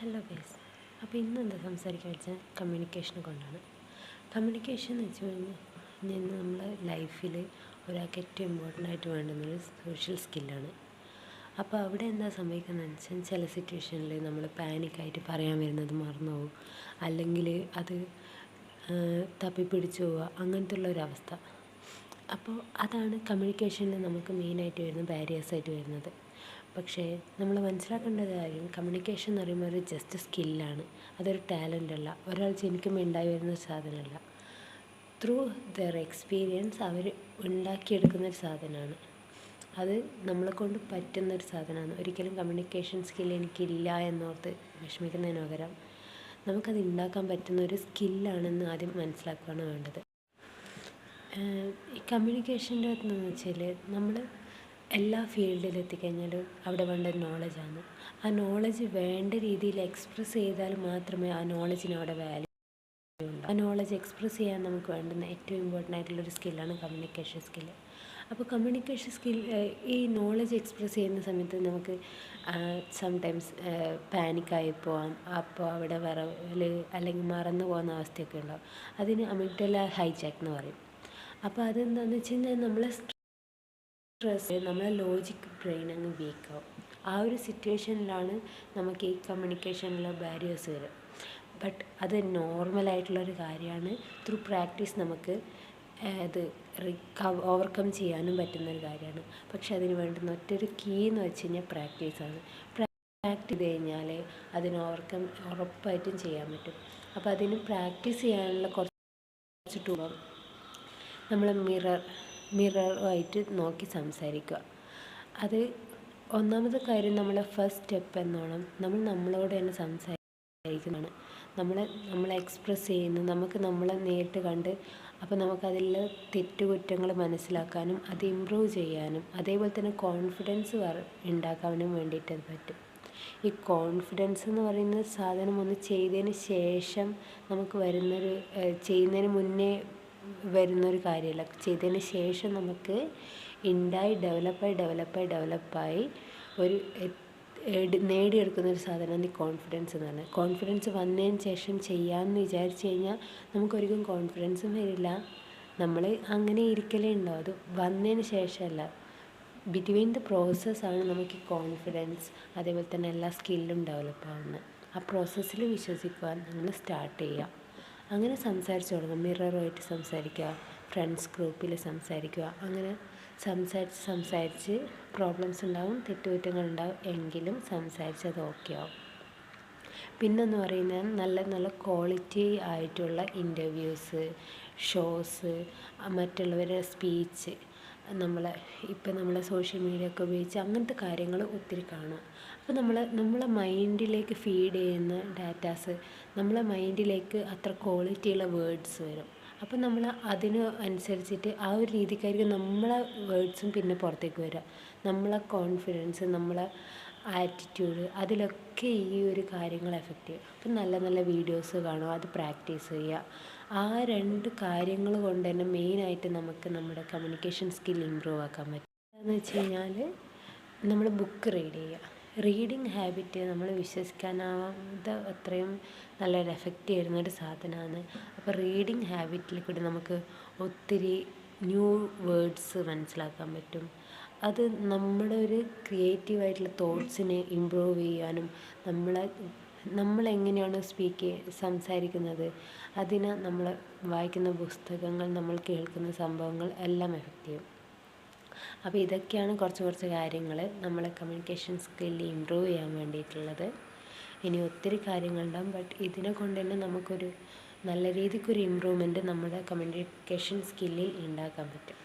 Hello guys. അപ്പോൾ ഇന്നെന്താ സംസാരിക്കാൻ വെച്ചാൽ കമ്മ്യൂണിക്കേഷനെ കൊണ്ടാണ്. കമ്മ്യൂണിക്കേഷൻ എന്ന് വെച്ച് കഴിഞ്ഞാൽ നമ്മളെ ലൈഫിൽ ഒരാൾക്ക് ഏറ്റവും ഇമ്പോർട്ടൻ്റ് ആയിട്ട് വേണ്ടുന്നൊരു സോഷ്യൽ സ്കില്ലാണ്. അപ്പോൾ അവിടെ എന്താ സംഭവിക്കുന്നതെന്ന് വെച്ചാൽ ചില സിറ്റുവേഷനിൽ നമ്മൾ പാനിക്കായിട്ട് പറയാൻ വരുന്നത് മറന്നു പോകും, അല്ലെങ്കിൽ അത് തപ്പിപ്പിടിച്ചു പോവുക, അങ്ങനത്തെ ഉള്ളൊരവസ്ഥ. അപ്പോൾ അതാണ് കമ്മ്യൂണിക്കേഷനിൽ നമുക്ക് മെയിനായിട്ട് വരുന്ന ബാരിയേഴ്സായിട്ട് വരുന്നത്. പക്ഷേ നമ്മൾ മനസ്സിലാക്കേണ്ട കാര്യം, കമ്മ്യൂണിക്കേഷൻ എന്ന് പറയുമ്പോൾ ഒരു ജസ്റ്റ് സ്കില്ലാണ്, അതൊരു ടാലൻ്റ് അല്ല, ഒരാൾ ജനിക്കുമ്പോൾ ഉണ്ടായി വരുന്ന സാധനമല്ല. ത്രൂ ദർ എക്സ്പീരിയൻസ് അവർ ഉണ്ടാക്കിയെടുക്കുന്നൊരു സാധനമാണ്. അത് നമ്മളെ കൊണ്ട് പറ്റുന്നൊരു സാധനമാണ്. ഒരിക്കലും കമ്മ്യൂണിക്കേഷൻ സ്കിൽ എനിക്കില്ല എന്നോർത്ത് വിഷമിക്കുന്നതിന് പകരം നമുക്കത് ഉണ്ടാക്കാൻ പറ്റുന്നൊരു സ്കില്ലാണെന്ന് ആദ്യം മനസ്സിലാക്കുകയാണ് വേണ്ടത്. ഈ കമ്മ്യൂണിക്കേഷൻ്റെ അകത്തെന്ന് വെച്ചാൽ നമ്മൾ എല്ലാ ഫീൽഡിൽ എത്തിക്കഴിഞ്ഞാൽ അവിടെ വേണ്ട നോളജാണ്. ആ നോളജ് വേണ്ട രീതിയിൽ എക്സ്പ്രസ് ചെയ്താൽ മാത്രമേ ആ നോളജിന് അവിടെ വാല്യൂ ഉണ്ട്. ആ നോളജ് എക്സ്പ്രസ് ചെയ്യാൻ നമുക്ക് വേണ്ടുന്ന ഏറ്റവും ഇമ്പോർട്ടൻ്റ് ആയിട്ടുള്ളൊരു സ്കില്ലാണ് കമ്മ്യൂണിക്കേഷൻ സ്കില്ല്. അപ്പോൾ കമ്മ്യൂണിക്കേഷൻ സ്കിൽ ഈ നോളജ് എക്സ്പ്രസ് ചെയ്യുന്ന സമയത്ത് നമുക്ക് സംടൈംസ് പാനിക്കായി പോവാം. അപ്പോൾ അവിടെ വിറവൽ അല്ലെങ്കിൽ മറന്നു പോകുന്ന അവസ്ഥയൊക്കെ ഉണ്ടാവും. അതിന് അമിഗ്ഡല ഹൈജാക്ക് എന്ന് പറയും. അപ്പോൾ അതെന്താണെന്ന് വെച്ച് കഴിഞ്ഞാൽ നമ്മളെ നമ്മളെ ലോജിക് ബ്രെയിൻ അങ്ങ് വീക്കാവും. ആ ഒരു സിറ്റുവേഷനിലാണ് നമുക്ക് ഈ കമ്മ്യൂണിക്കേഷനിലെ ബാരിയേഴ്സ് വരിക. ബട്ട് അത് നോർമലായിട്ടുള്ളൊരു കാര്യമാണ്. ത്രൂ പ്രാക്ടീസ് നമുക്ക് അത് ഓവർകം ചെയ്യാനും പറ്റുന്നൊരു കാര്യമാണ്. പക്ഷെ അതിന് വേണ്ടുന്ന ഒറ്റൊരു കീ എന്ന് വെച്ച് കഴിഞ്ഞാൽ പ്രാക്ടീസാണ്. പ്രാക്ടീസ് ചെയ്ത് കഴിഞ്ഞാൽ അതിന് ഓവർകം ഉറപ്പായിട്ടും ചെയ്യാൻ പറ്റും. അപ്പോൾ അതിന് പ്രാക്ടീസ് ചെയ്യാനുള്ള കുറച്ച് ടൂളും നമ്മൾ മിററുമായിട്ട് നോക്കി സംസാരിക്കുക. അത് ഒന്നാമത്തെ കാര്യം, നമ്മളെ ഫസ്റ്റ് സ്റ്റെപ്പ് എന്നോണം നമ്മൾ നമ്മളോട് തന്നെ സംസാരിക്കുന്നതാണ്. നമ്മളെ എക്സ്പ്രസ് ചെയ്യുന്നു, നമുക്ക് നമ്മളെ നേരിട്ട് കണ്ട്, അപ്പോൾ നമുക്കതിൽ തെറ്റുകുറ്റങ്ങൾ മനസ്സിലാക്കാനും അത് ഇമ്പ്രൂവ് ചെയ്യാനും അതേപോലെ തന്നെ കോൺഫിഡൻസ് ഉണ്ടാക്കാനും വേണ്ടിയിട്ട് പറ്റും. ഈ കോൺഫിഡൻസ് എന്ന് പറയുന്ന സാധനം ഒന്ന് ചെയ്തതിന് ശേഷം നമുക്ക് ചെയ്യുന്നതിന് മുന്നേ വരുന്നൊരു കാര്യമല്ല. ചെയ്തതിന് ശേഷം നമുക്ക് ഉണ്ടായി ഡെവലപ്പായി ഒരു നേടിയെടുക്കുന്നൊരു സാധനമാണ് ഈ കോൺഫിഡൻസ് എന്ന് പറഞ്ഞാൽ. കോൺഫിഡൻസ് വന്നതിന് ശേഷം ചെയ്യാമെന്ന് വിചാരിച്ചു കഴിഞ്ഞാൽ നമുക്കൊരിക്കലും കോൺഫിഡൻസും വരില്ല. നമ്മൾ അങ്ങനെ ഇരിക്കലേ ഉണ്ടാവും. അത് വന്നതിന് ശേഷമല്ല, ബിറ്റ്വീൻ ദ പ്രോസസ്സാണ് നമുക്ക് ഈ കോൺഫിഡൻസ് അതേപോലെ തന്നെ എല്ലാ സ്കില്ലും ഡെവലപ്പ് ആവുന്നത്. ആ പ്രോസസ്സിൽ വിശ്വസിക്കുവാൻ നമ്മൾ സ്റ്റാർട്ട് ചെയ്യുക. അങ്ങനെ സംസാരിച്ച് തുടങ്ങും. മിററുമായിട്ട് സംസാരിക്കുക, ഫ്രണ്ട്സ് ഗ്രൂപ്പിൽ സംസാരിക്കുക. അങ്ങനെ സംസാരിച്ച് പ്രോബ്ലംസ് ഉണ്ടാവും, തെറ്റുകുറ്റങ്ങളുണ്ടാവും, എങ്കിലും സംസാരിച്ച് അത് ഓക്കെ ആവും. പിന്നെന്ന് പറയുന്നത് നല്ല ക്വാളിറ്റി ആയിട്ടുള്ള ഇൻ്റർവ്യൂസ്, ഷോസ്, മറ്റുള്ളവരുടെ സ്പീച്ച്, നമ്മളെ സോഷ്യൽ മീഡിയ ഒക്കെ ഉപയോഗിച്ച് അങ്ങനത്തെ കാര്യങ്ങൾ ഒത്തിരി കാണും. അപ്പോൾ നമ്മളെ മൈൻഡിലേക്ക് ഫീഡ് ചെയ്യുന്ന ഡാറ്റാസ് നമ്മളെ മൈൻഡിലേക്ക് അത്ര ക്വാളിറ്റിയുള്ള വേർഡ്സ് വരും. അപ്പോൾ നമ്മൾ അതിന് അനുസരിച്ചിട്ട് ആ ഒരു രീതിക്കായിരിക്കും നമ്മളെ വേർഡ്സും പിന്നെ പുറത്തേക്ക് വരിക. നമ്മളെ കോൺഫിഡൻസ്, നമ്മളെ ആറ്റിറ്റ്യൂഡ്, അതിലൊക്കെ ഈ ഒരു കാര്യങ്ങൾ എഫക്റ്റ് ചെയ്യും. അപ്പം നല്ല വീഡിയോസ് കാണുക, അത് പ്രാക്ടീസ് ചെയ്യുക. ആ രണ്ട് കാര്യങ്ങൾ കൊണ്ട് തന്നെ മെയിനായിട്ട് നമുക്ക് നമ്മുടെ കമ്മ്യൂണിക്കേഷൻ സ്കിൽ ഇമ്പ്രൂവ് ആക്കാൻ പറ്റും. എന്ന് വെച്ച് കഴിഞ്ഞാൽ നമ്മൾ ബുക്ക് റീഡ് ചെയ്യുക. റീഡിങ് ഹാബിറ്റ് നമ്മൾ വിശ്വസിക്കാനാവാത്ത അത്രയും നല്ലൊരു എഫക്റ്റ് ചെയ്യുന്നൊരു സാധനമാണ്. അപ്പോൾ റീഡിങ് ഹാബിറ്റിൽ കൂടി നമുക്ക് ഒത്തിരി ന്യൂ വേർഡ്സ് മനസ്സിലാക്കാൻ പറ്റും. അത് നമ്മുടെ ഒരു ക്രിയേറ്റീവായിട്ടുള്ള തോട്ട്സിനെ ഇമ്പ്രൂവ് ചെയ്യാനും നമ്മളെങ്ങനെയാണ് സംസാരിക്കുന്നത് അതിന് നമ്മൾ വായിക്കുന്ന പുസ്തകങ്ങൾ, നമ്മൾ കേൾക്കുന്ന സംഭവങ്ങൾ എല്ലാം എഫക്റ്റ് ചെയ്യും. അപ്പോൾ ഇതൊക്കെയാണ് കുറച്ച് കാര്യങ്ങൾ നമ്മളെ കമ്മ്യൂണിക്കേഷൻ സ്കില്ല് ഇമ്പ്രൂവ് ചെയ്യാൻ വേണ്ടിയിട്ടുള്ളത്. ഇനി ഒത്തിരി കാര്യങ്ങളുണ്ടാകും, ബട്ട് ഇതിനെ കൊണ്ട് തന്നെ നമുക്കൊരു നല്ല രീതിക്കൊരു ഇമ്പ്രൂവ്മെൻറ്റ് നമ്മുടെ കമ്മ്യൂണിക്കേഷൻ സ്കില്ലിൽ ഉണ്ടാക്കാൻ പറ്റും.